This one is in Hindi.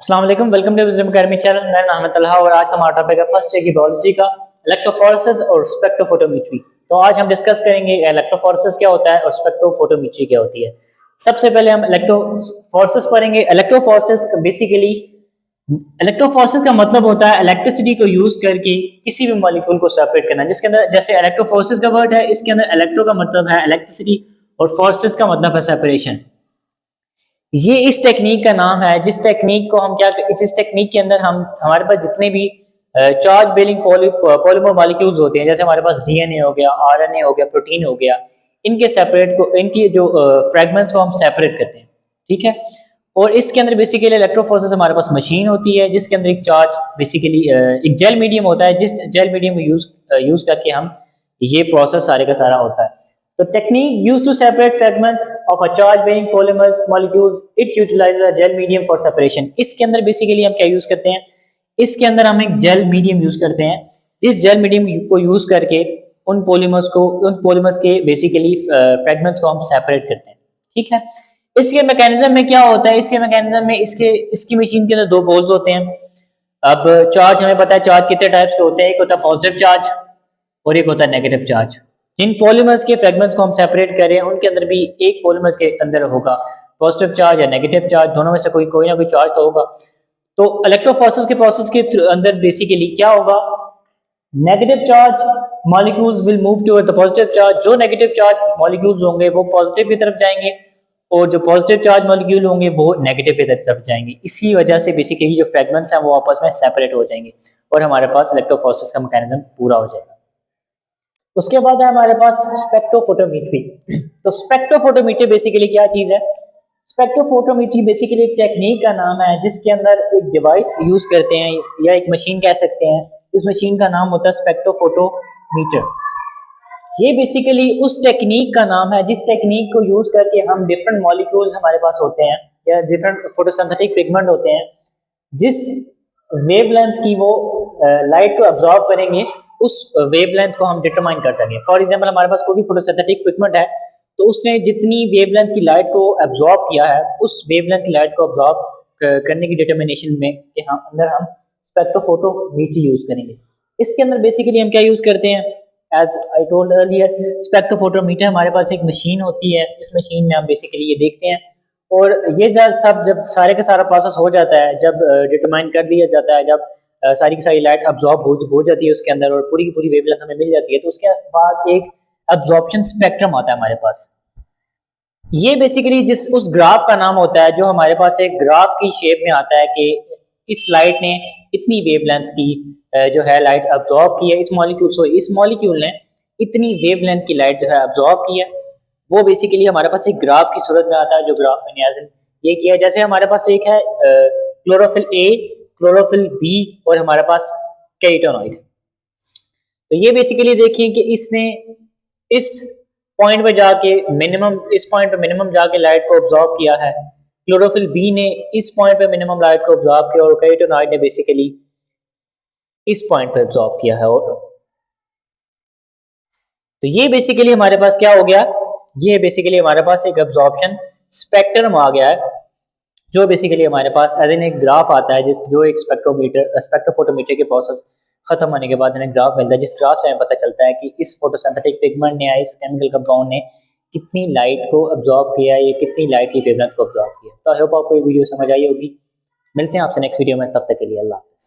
अस्सलाम वालेकुम, welcome to Wisdom Academy channel. मेरा नाम है तलहा और आज का हमारा टॉपिक है फर्स्ट ईयर की बायोलॉजी का इलेक्ट्रोफोरेसिस और स्पेक्ट्रोफोटोमेट्री। तो आज हम डिस्कस करेंगे इलेक्ट्रोफोरेसिस क्या होता है और स्पेक्ट्रोफोटोमेट्री क्या होती है। सबसे पहले हम इलेक्ट्रोफोरेसिस पढ़ेंगे। इलेक्ट्रोफोरेसिस का मतलब होता है इलेक्ट्रिसिटी को यूज करके किसी भी मॉलिक्यूल को सेपरेट करना, जिसके अंदर जैसे इलेक्ट्रोफोरेसिस का वर्ड है, इसके अंदर इलेक्ट्रो का मतलब है इलेक्ट्रिसिटी और फोर्सेस का मतलब है सेपरेशन। ये इस टेक्निक का नाम है जिस टेक्निक को हम क्या इस टेक्निक के अंदर हम हमारे पास जितने भी चार्ज बेरिंग पॉलीमर मॉलिक्यूल्स होते हैं, जैसे हमारे पास डीएनए हो गया, आरएनए हो गया, प्रोटीन हो गया, इनके सेपरेट को इनकी जो फ्रेगमेंट्स को हम सेपरेट करते हैं। ठीक है। और इसके अंदर बेसिकली इलेक्ट्रोफोरेसिस हमारे पास मशीन होती है जिसके अंदर एक चार्ज बेसिकली एक जेल मीडियम होता है, जिस जेल मीडियम को यूज करके हम ये प्रोसेस सारे का सारा होता है। The technique used to separate fragments of a charge-bearing polymers molecules, it utilizes a gel medium for separation. इसके अंदर बेसिकली हम क्या यूज करते हैं, इसके अंदर हम एक जेल मीडियम यूज करते हैं। इस जेल मीडियम को यूज करके उन पॉलीमर्स के बेसिकली फ्रेगमेंट्स को हम सेपरेट करते हैं। ठीक है। इसके मैकेनिज्म में क्या होता है, इसके मैकेनिज्म में इसकी मशीन के अंदर दो पोल्स होते हैं। अब चार्ज हमें पता है चार्ज कितने टाइप्स के होते हैं, एक होता है पॉजिटिव चार्ज और एक होता है नेगेटिव चार्ज। जिन पॉलीमर्स के फ्रेगमेंट्स को हम सेपरेट कर रहे हैं उनके अंदर भी एक पॉलीमर्स के अंदर होगा पॉजिटिव चार्ज या नेगेटिव चार्ज, दोनों में से कोई ना कोई चार्ज तो होगा। तो इलेक्ट्रोफोरेसिस के प्रोसेस के अंदर बेसिकली क्या होगा, negative charge molecules will move toward the positive charge. जो नेगेटिव चार्ज मॉलिक्यूल्स होंगे वो पॉजिटिव की तरफ जाएंगे और जो पॉजिटिव चार्ज मॉलिक्यूल होंगे वो नेगेटिव की तरफ जाएंगे। इसी वजह से बेसिकली जो फ्रेगमेंट्स हैं वो आपस में सेपरेट हो जाएंगे और हमारे पास इलेक्ट्रोफोरेसिस का मैकेनिज्म पूरा हो जाएगा। उसके बाद है हमारे पास स्पेक्ट्रोफोटोमेट्री। तो स्पेक्ट्रोफोटोमेट्री बेसिकली क्या चीज है, स्पेक्ट्रोफोटोमेट्री बेसिकली एक टेक्निक का नाम है जिसके अंदर एक डिवाइस यूज करते हैं या एक मशीन कह सकते हैं। इस मशीन का नाम होता है स्पेक्ट्रोफोटोमीटर। ये बेसिकली उस टेक्निक का नाम है जिस टेक्निक को यूज करके हम डिफरेंट मॉलिक्यूल्स हमारे पास होते हैं या डिफरेंट फोटोसिंथेटिक पिगमेंट होते हैं, जिस वेवलेंथ की वो लाइट को अब्सॉर्ब करेंगे उस वेवलेंथ को हम डिटरमाइन कर सकें। फॉर एग्जांपल हमारे पास कोई भी फोटोसिंथेटिक पिगमेंट है तो उसने जितनी वेवलेंथ की लाइट को एब्जॉर्ब किया है उस वेवलेंथ की लाइट को एब्जॉर्ब करने की डिटरमिनेशन में कि हम अंदर हम स्पेक्ट्रोफोटोमेट्री यूज करेंगे। इसके अंदर बेसिकली हम क्या यूज करते हैं, as I told earlier spectrophotometer हमारे पास एक मशीन होती है। इस मशीन में हम बेसिकली ये देखते हैं और ये सब जब सारे का सारा प्रोसेस हो जाता है, जब डिटरमाइन कर लिया जाता है, जब सारी की सारी लाइट अब्जॉर्ब हो जाती है उसके अंदर और पूरी की पूरी वेवलेंथ हमें मिल जाती है, तो उसके बाद एक अब्जॉर्प्शन स्पेक्ट्रम आता है हमारे पास। ये बेसिकली उस ग्राफ का नाम होता है जो हमारे पास एक ग्राफ की शेप में आता है कि इस लाइट ने इतनी वेवलेंथ की जो है लाइट अब्जॉर्ब की है, इस मॉलिक्यूल ने इतनी वेवलेंथ की लाइट जो है अब्जॉर्ब की है। वो बेसिकली हमारे पास एक ग्राफ की सूरत में आता है, जो ग्राफ मैंने ये किया। जैसे हमारे पास एक है क्लोरोफिल ए, क्लोरोफिल बी और हमारे पास कैरोटेनॉइड। तो ये बेसिकली देखिए कि इसने इस पॉइंट पे मिनिमम जाके लाइट को ऑब्जॉर्व किया है। क्लोरोफिल बी ने इस पॉइंट पे मिनिमम लाइट को ऑब्जॉर्व किया और कैरोटेनॉइड ने बेसिकली इस पॉइंट पे ऑब्जॉर्व किया है। और तो ये बेसिकली हमारे पास क्या हो गया, ये बेसिकली हमारे पास एक ऑब्जॉर्प्शन स्पेक्ट्रम आ गया है, जो बेसिकली हमारे पास एज एन एक ग्राफ आता है जो एक स्पेक्ट्रोफोटोमीटर के प्रोसेस खत्म होने के बाद हमें ग्राफ मिलता है, जिस ग्राफ से हमें पता चलता है कि इस फोटोसिंथेटिक पिगमेंट ने या इस केमिकल कंपाउंड ने कितनी लाइट को अब्जॉर्ब किया है, या कितनी लाइट की वेवलेंथ को अब्जॉर्ब किया। तो आई होप आपको ये वीडियो समझ आई होगी। मिलते हैं आपसे नेक्स्ट वीडियो में, तब तक के लिए अल्लाह हाफ़िज़।